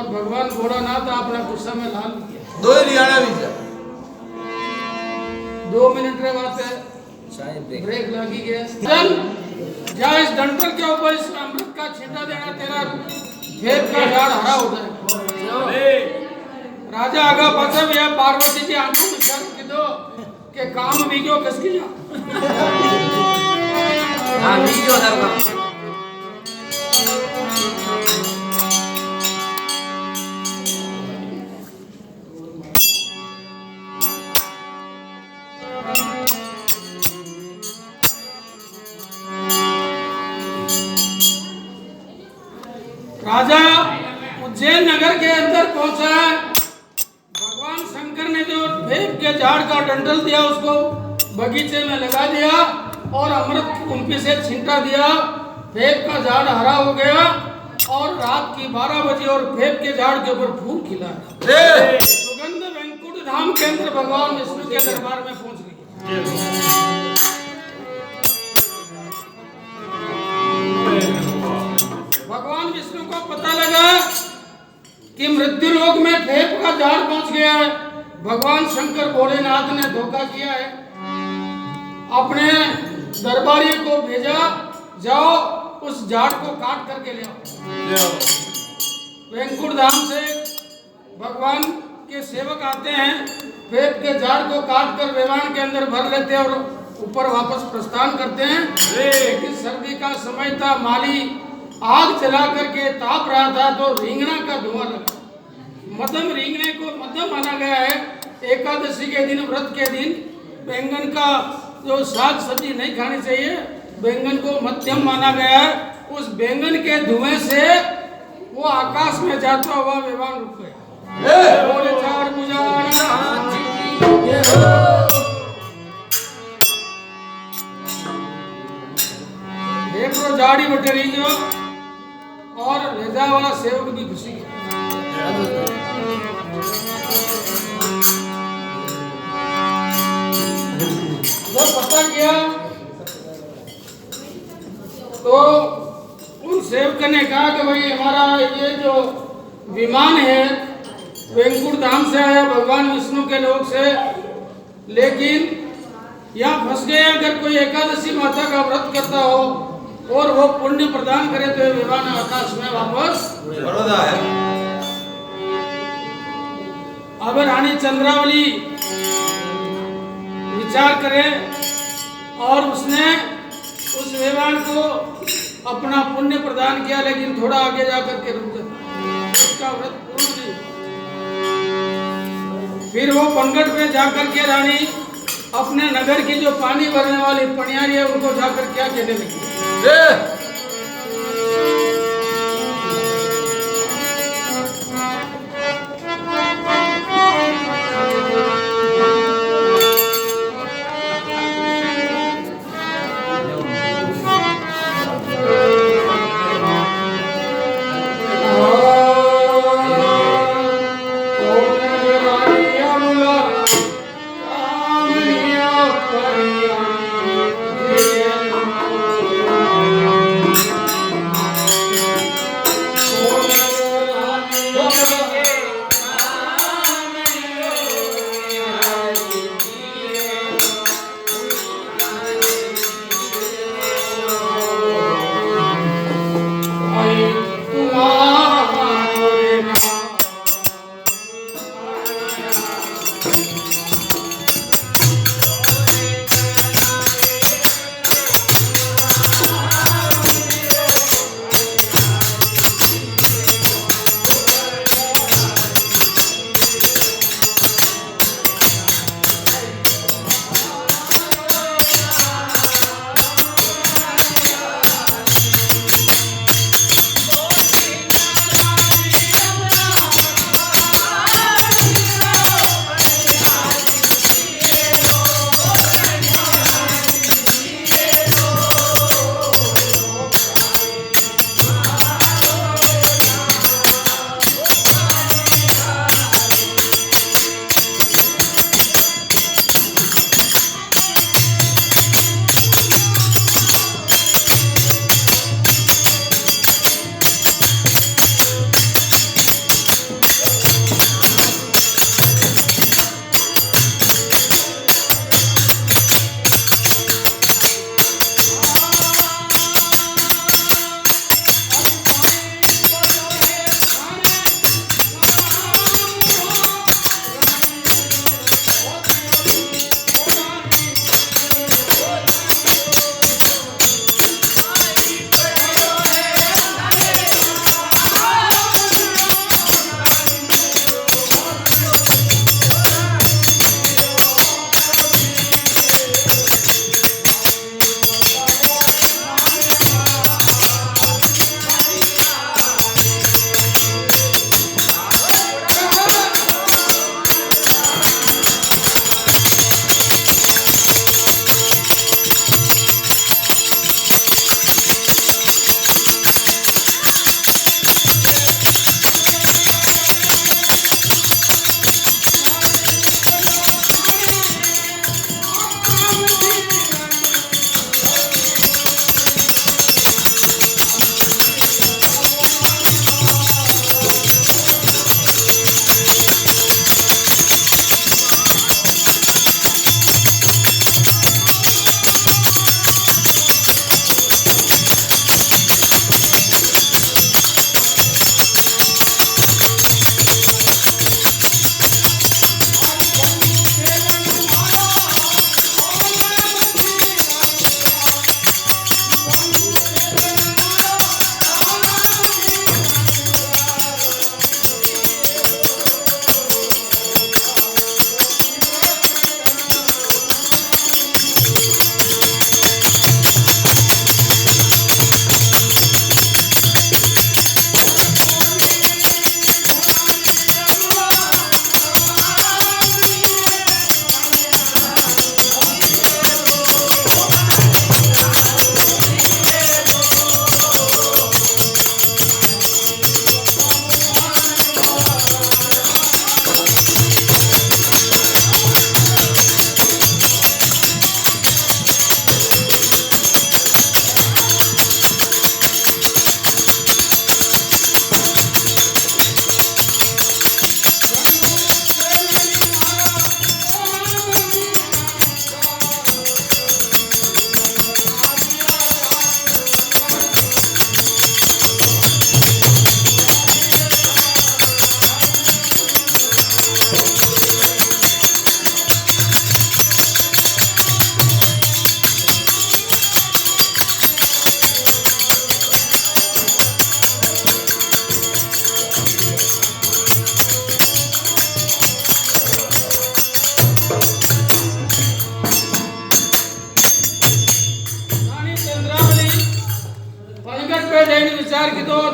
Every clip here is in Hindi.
और भगवान भोलानाथ अपना गुस्सा में लाल किया। दो ही लियाना भी जा 2 मिनट रे बात है, ब्रेक लगी गया। चल जा इस डंडल के ऊपर इस अमृत का छींटा देना, तेरा खेत का झाड़ हरा हो जाए। राजा आगा पचा भैया पार्वती जी आंखों में शर्म की दो के काम बीजो किसकी जा हाँ बीजो दरबार राजा उज्जैन नगर के अंदर पहुंचा है। भगवान शंकर ने जो भेप के झाड़ का डंडल दिया उसको बगीचे में लगा दिया और अमृत की कुंपी से छींटा दिया। भेप का झाड़ हरा हो गया और रात की 12 बजे और भेप के झाड़ के ऊपर फूल खिला। सुगंध वैकुंठ धाम के अंदर भगवान विष्णु के दरबार में पहुंच गई। भगवान विष्णु को पता लगा कि मृत्यु लोक में भेप का झाड़ पहुंच गया है। भगवान शंकर भोलेनाथ ने धोखा किया है, अपने दरबारी को भेजा, जाओ उस झाड़ को काट करके ले आओ। वैकुंठ धाम से भगवान के सेवक आते हैं, भेप के झाड़ को काट कर विमान के अंदर भर लेते हैं और ऊपर वापस प्रस्थान करते हैं। लेकिन सर्दी का समय था, माली आग जला करके ताप रहा था तो रींगणा का धुआं लगा। मध्यम रींगणे को मध्यम माना गया है। एकादशी के दिन, व्रत के दिन बैंगन का जो साग सब्जी नहीं खानी चाहिए, बैंगन को मध्यम माना गया है। उस बैंगन के धुएं से वो आकाश में जाता हुआ विमान रुक गया। बोले चार बुझाना झाड़ी बटे रही जो और रेजा वाला सेवक भी घुसी गया। जब पता किया तो उन सेवक ने कहा कि भाई हमारा ये जो विमान है वैकुंठ धाम से आया, भगवान विष्णु के लोक से, लेकिन यहाँ फंस गए। अगर कोई एकादशी माता का व्रत करता हो और वो पुण्य प्रदान करे तो विमान आकाश में वापस बड़ौदा है। अब रानी चंद्रावली विचार करे और उसने उस विमान को अपना पुण्य प्रदान किया, लेकिन थोड़ा आगे जाकर के रुक गया, उसका व्रत पूर्ण नहीं। फिर वो पंगट पे जाकर के रानी अपने नगर की जो पानी भरने वाली पनियारी है उनको जाकर क्या कहने लगी।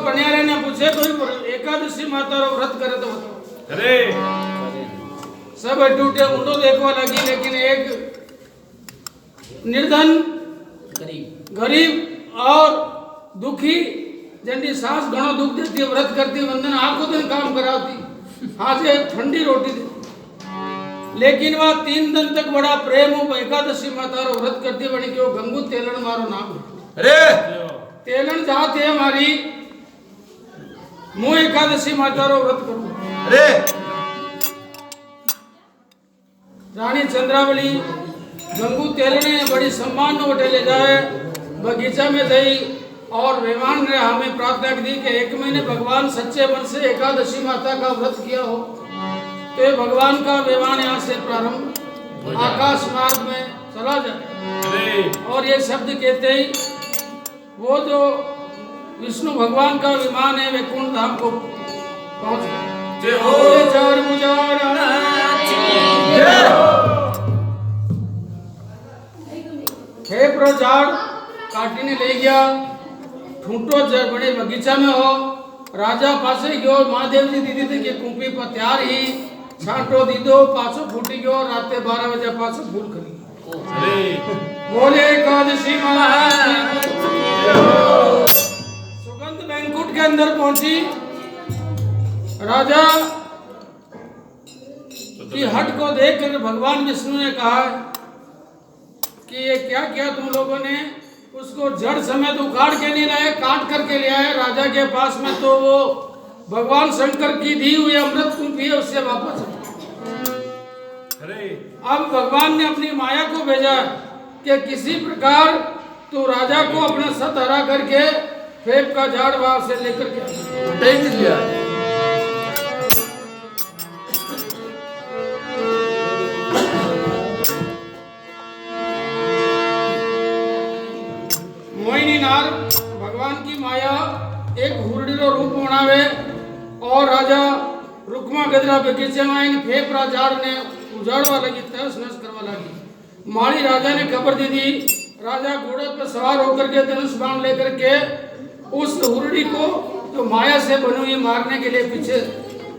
पनियारे ने पूछे कोई एकादशी माता रो व्रत करे तो बताओ। अरे सब टूटे ऊँटो देखवा लगी, लेकिन एक निर्धन गरीब और दुखी जंडी सास घणो दुख देती, व्रत करती, वंदन आखो दिन काम कराती, हाथ से ठंडी रोटी देती, लेकिन वह 3 दिन तक बड़ा प्रेम हो एकादशी माता रो व्रत करती बनी कि वो गंगू तेलन मारो नाम। अरे तेलन जात है हमारी, मुँह एकादशी माता रो व्रत करूं। अरे रानी चंद्रावली गंगू तेलने बड़ी सम्मान न उठे ले जाए बगीचा में गई और मेहमान ने हमें प्रार्थना दी कि 1 महीने भगवान सच्चे मन से एकादशी माता का व्रत किया हो तो ये भगवान का विमान यहाँ से प्रारंभ आकाश मार्ग में चला जाए। और ये शब्द कहते ही वो जो विष्णु भगवान का विमान है वैकुंठ धाम को पहुंच गए। चार मुजारा हे प्रजाड़ काटीने ले गया, ठूंटो बड़े बगीचा में हो, राजा पासे गयो, महादेव जी दीदी थी कि कुंपी पर तैयार ही छांटो दीदो पाछो फूटी गयो, राते 12 बजे पाछो फूल खरी। बोले एकादशी सुगंध बैंकुट के अंदर पहुंची, राजा की हट को देखकर भगवान विष्णु ने कहा कि ये क्या किया तुम लोगों ने, उसको जड़ समेत उखाड़ के नहीं लाए, काट करके ले आए राजा के पास में, तो वो भगवान शंकर की दी हुई अमृत कुंपी है उससे वापस। अब भगवान ने अपनी माया को भेजा कि किसी प्रकार तू राजा को अपना सत हरा करके फेब का झाड़ वहां से लेकर के भगवान की माया एक हुरडी रो रूप बनावे और राजा रुकमा गदरा बगीचे में इन फेफड़ा झाड़ ने उजाड़वा लगी, तहस नहस करवा लगी। माली राजा ने खबर दे दी, राजा घोड़े पर सवार होकर के धनुष बाण लेकर के उस हुरडी को जो माया से बनी हुई मारने के लिए पीछे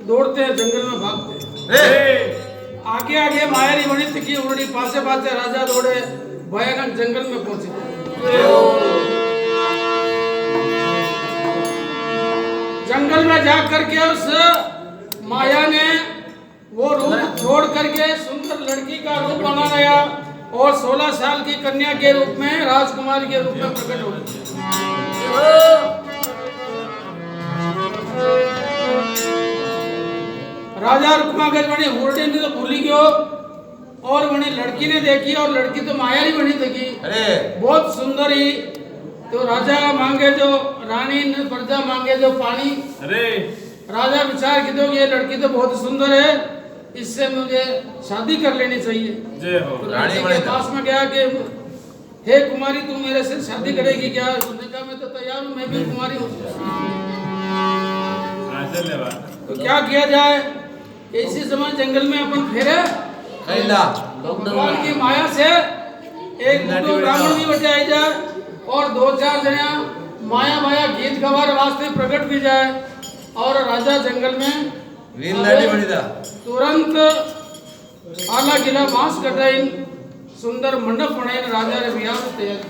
दौड़ते हैं, जंगल में भागते हैं। आगे आगे माया नहीं बनी थी कि हुरडी पासे पासे राजा दौड़े, भयानक जंगल में पहुंचे। जंगल में जा करके उस माया ने वो रूप छोड़ करके सुंदर लड़की का रूप बना लिया और 16 साल की कन्या के रूप में राजकुमारी के रूप में प्रकट हो गई। राजा रुक्मागज बनी हुरडी ने तो भूली गयो और बनी लड़की ने देखी और लड़की तो माया ही बनी थी, बहुत सुंदर ही। तो राजा मांगे जो रानी ने प्रजा मांगे जो पानी। अरे राजा विचार की दो ये लड़की तो बहुत सुंदर है, इससे मुझे शादी कर लेनी चाहिए। जय हो। तो रानी के पास में गया कि हे कुमारी तू मेरे से शादी करेगी क्या? उसने कहा मैं तो तैयार हूँ, मैं भी कुमारी हूँ। तो क्या किया जाए, इसी समय जंगल में अपन फेरे तो भगवान की माया से एक ब्राह्मण भी बचाई जाए और 2-4 जना माया माया गीत गवार वास्ते प्रकट भी जाए और राजा जंगल में तुरंत आला गिला बांस कटाइन सुंदर मंडप बनाए राजा रे बियाह तैयार।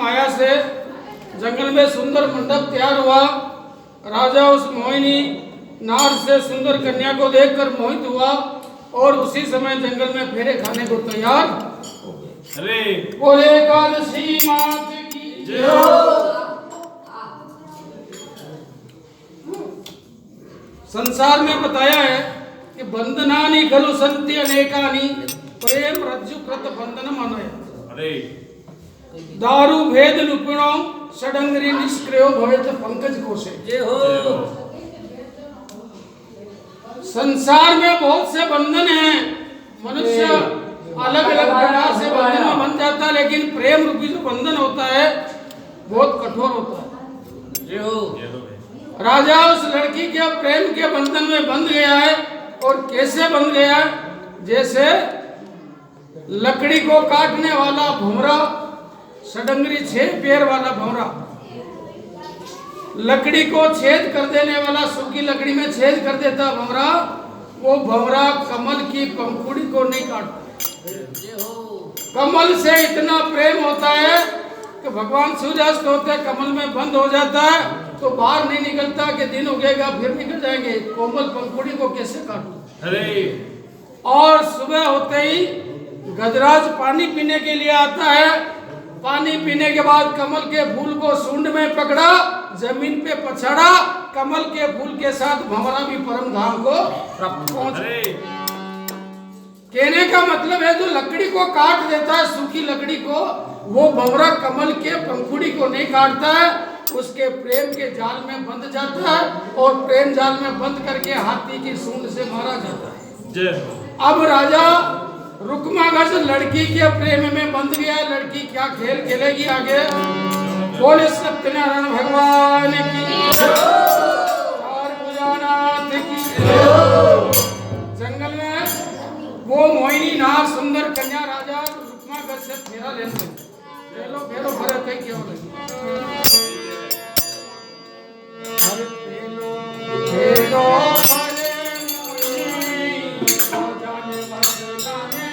माया से जंगल में सुंदर मंडप तैयार हुआ। राजा उस मोहिनी नार से सुंदर कन्या को देखकर मोहित हुआ और उसी समय जंगल में फेरे खाने को तैयार हो गए। अरे बोले एकादशी मात की जय हो। संसार में बताया है कि बंधनानि खलु संति अनेकानि प्रेम रज्जु कृत बंधन मानय। अरे दारु भेद लुपिणो षडंगरी निष्क्रियो भवेत पंकज कोशे। जय हो। संसार में बहुत से बंधन हैं। मनुष्य अलग अलग प्रकार से बंधन में बन जाता है, लेकिन प्रेम रूपी जो बंधन होता है बहुत कठोर होता है। जय हो। राजा उस लड़की के प्रेम के बंधन में बंध गया है। और कैसे बंध गया है? जैसे लकड़ी को काटने वाला भंवरा, षडंगरी 6 पैर वाला भंवरा, लकड़ी को छेद कर देने वाला, सूखी लकड़ी में छेद कर देता भंवरा, वो भंवरा कमल की पंखुड़ी को नहीं काटता। जय हो। कमल से इतना प्रेम होता है कि भगवान सूर्यास्त होते कमल में बंद हो जाता है तो बाहर नहीं निकलता कि दिन उगेगा फिर निकल जाएंगे। कोमल पंखुड़ी को कैसे काटूं? अरे और सुबह होते ही गजराज पानी पीने के लिए आता है। पानी पीने के बाद कमल के फूल को सूंड में पकड़ा, जमीन पे पछाड़ा, कमल के फूल के साथ भंवरा भी परम धाम को पहुंच। अरे कहने का मतलब है जो लकड़ी को काट देता है, सूखी लकड़ी को, वो भंवरा कमल के पंखुड़ी को नहीं काटता है, उसके प्रेम के जाल में बंध जाता है और प्रेम जाल में बंद करके हाथी की सूंड से मारा जाता है। जय हो। अब राजा रुक्मागज लड़की के प्रेम में बंध गया। लड़की क्या खेल खेलेगी आगे? बोले सत्यनारायण भगवान की जय, और भुजानाथ की जय। जंगल में वो मोहिनी नार सुंदर कन्या राजा रुक्मागज से फेरा लेने लगी। फेरो फेरो भरे कहीं क्यों लगी? हर फेरो फेरो भरे मोहिनी, तो जाने बदला में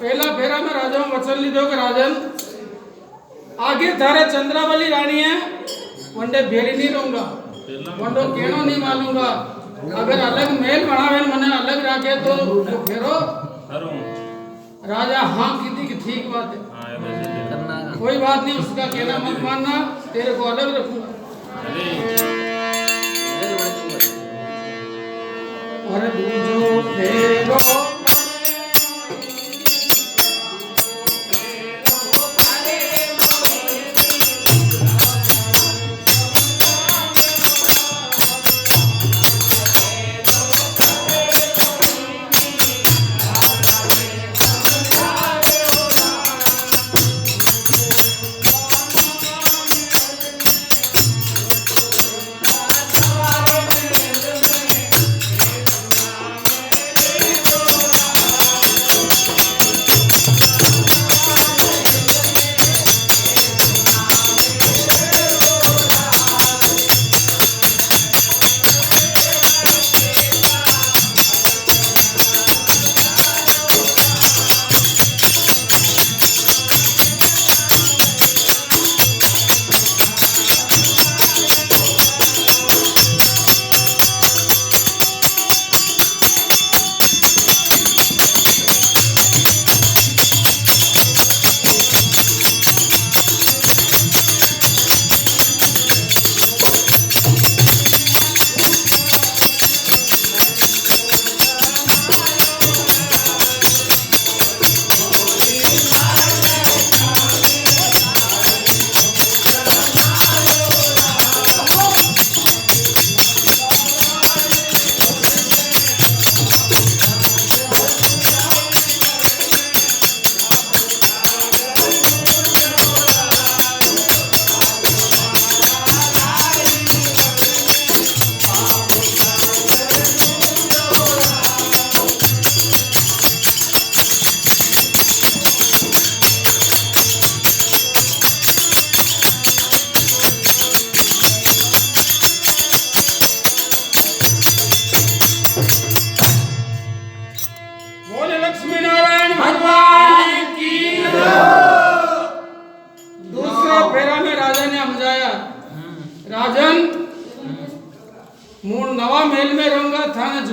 पहला फेरा में राजा वचन लीधो के राजन आगे थारे चंद्रावली रानी है, वनडे भेली नहीं रहूंगा, वनडो केनो नहीं मानूंगा। अगर अलग मेल बनावे मने अलग रखे तो फेरो राजा हाँ की थी ठीक बात है, कोई बात नहीं, उसका कहना मत मानना, तेरे को अलग रखूंगा। अरे दूजो फेरो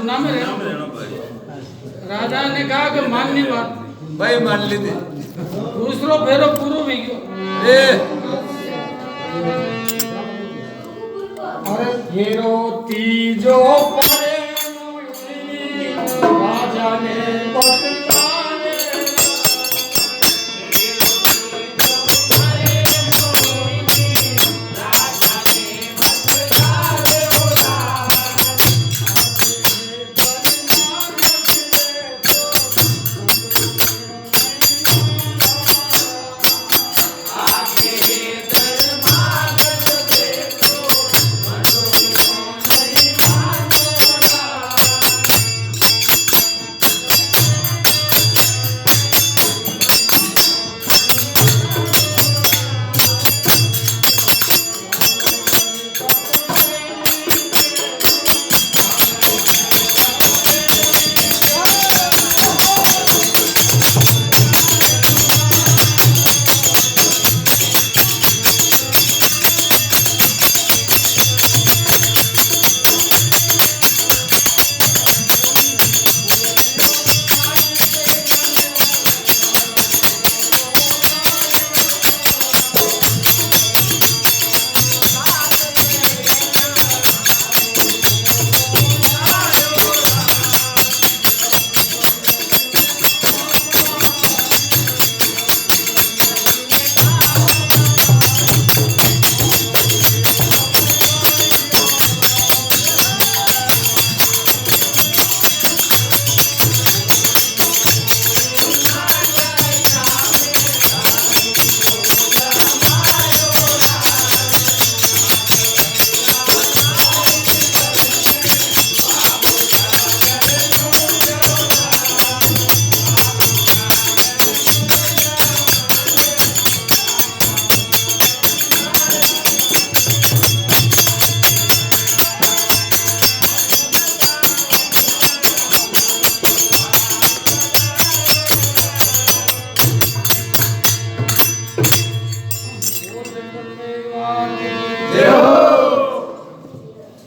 पुना में रहना। राजा ने कहा कि माननी बात भाई मान ली थी। दूसरो फेरो पूरो भी गयो। अरे फेरो तीजो परे मोहिनी राजा ने बतलाने।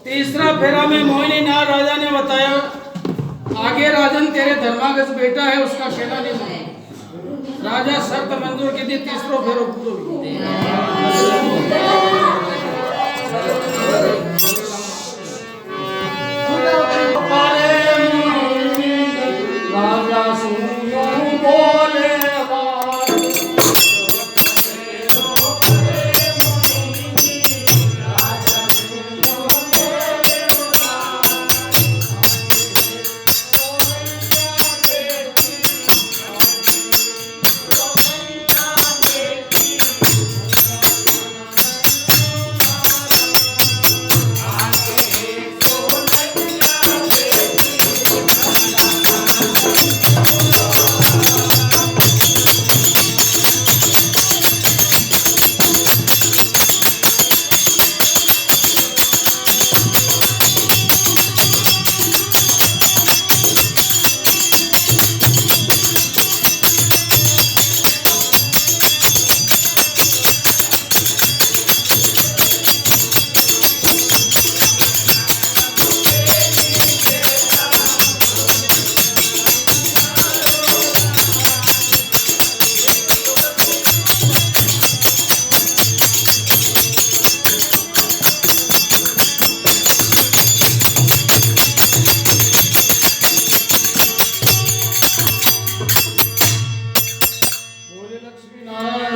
तीसरा फेरा में मोहिनी नाथ राजा ने बताया, आगे राजन तेरे धर्मागस बेटा है उसका कहना नहीं मानो। राजा शर्त मंजूर की थी, तीसरो फेरो पूरो। राजा सुनो बोले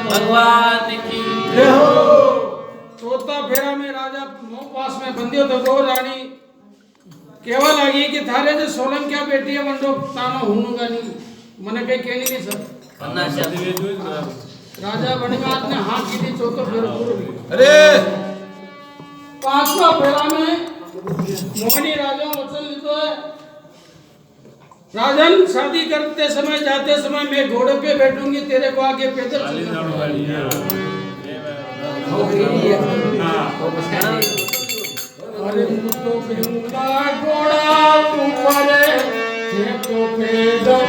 भगवान की चौथा फेरा में राजा पास में बंदी हो तो दो रानी केवल लगी कि थारे जो सोलन क्या बेटी है वंडो तानो हुनूंगा नहीं मने कहीं कहनी नहीं सर। राजा बणिमात ने हाँ की थी चौथा फेरा पूरा। अरे पांचवा फेरा में मोहिनी राजा वचन लिखो है, राजन शादी करते समय जाते समय मैं घोड़े पे बैठूंगी, तेरे को आगे पैदल अरे तो घोड़ा ऊपर तो पैदल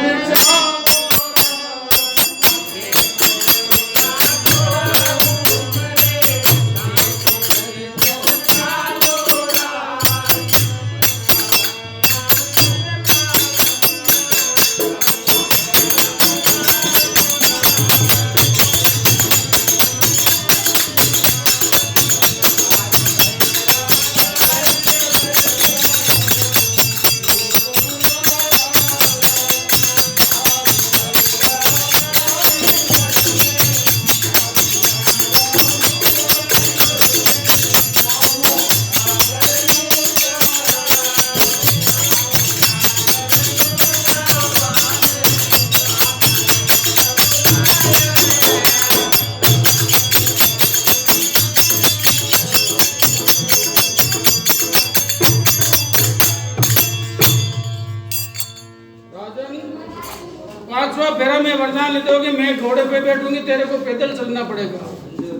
बना लेते हो कि मैं घोड़े पे बैठूंगी, तेरे को पैदल चलना पड़ेगा।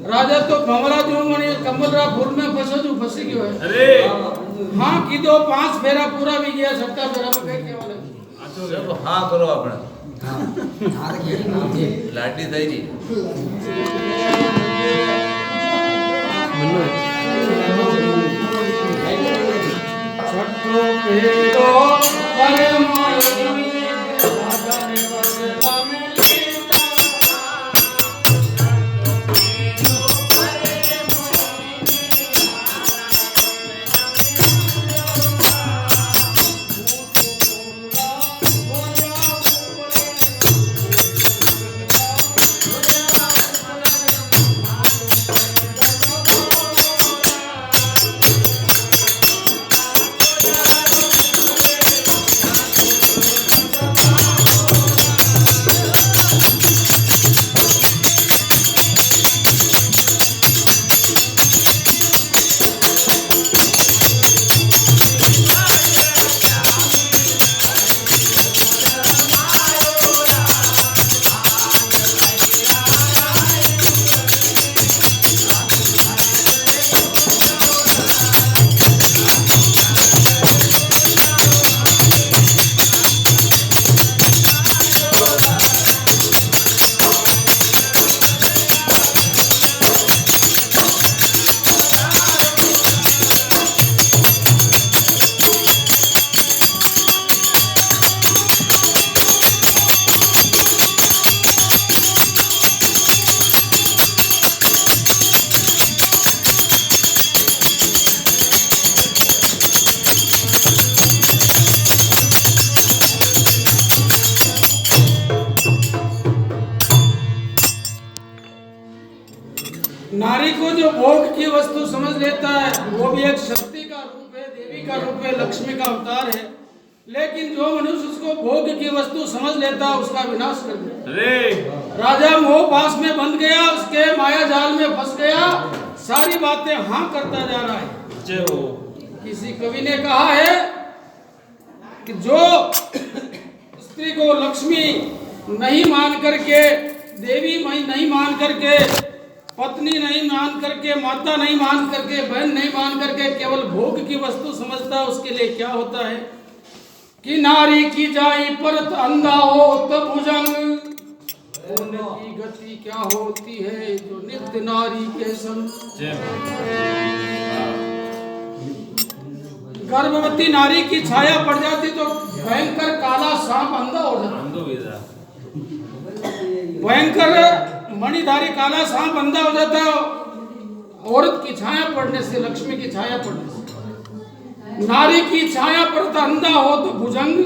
राजा तो भंवरा जो मने कमलरा फूल में फंसो जो फंसी गयो है। अरे हाँ की दो 5 फेरा पूरा भी गया, 6ठा फेरा में कई केवल सब हाँ करो આપણે લાડલી થઈ ગઈ छठो फेरो अरे मोर राजा ने बसला में लेता नारी को जो भोग की वस्तु समझ लेता है वो भी एक शक्ति का रूप है, देवी का रूप है, लक्ष्मी का अवतार है। लेकिन जो मनुष्य उसको भोग की वस्तु समझ लेता है उसका विनाश कर देता है। राजा मोह पास में बंध गया, उसके माया जाल में फंस गया, सारी बातें हाँ करता जा रहा है। जय हो। किसी कवि ने कहा है कि जो स्त्री को लक्ष्मी नहीं मान करके, देवी नहीं मान करके, पत्नी नहीं मान करके, माता नहीं मान करके, बहन नहीं मान करके केवल भोग की वस्तु समझता, उसके लिए क्या होता है कि नारी की जाई परत अंधा हो तब भुजंग, उनकी गति क्या होती है जो नित्य नारी के संग। गर्भवती नारी की छाया पड़ जाती तो भयंकर काला सांप अंधा हो जाता, भयंकर मणिधारी काला सांप अंधा हो जाता है औरत की छाया पड़ने से, लक्ष्मी की छाया पड़ने से। नारी की छाया पड़ता अंधा हो तो भुजंग,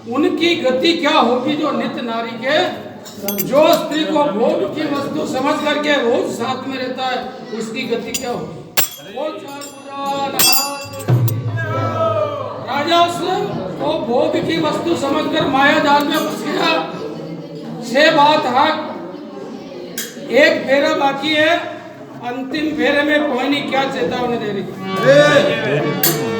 उनकी गति क्या होगी जो नित्य नारी के। जो स्त्री को भोग की वस्तु समझ करके रोज साथ में रहता है उसकी गति क्या होगी। राजा उसको भोग की वस्तु समझकर माया जाल में फंस गया। 6 बात हक, एक फेरा बाकी है, अंतिम फेरे में कोई नहीं क्या चेतावनी दे रही है।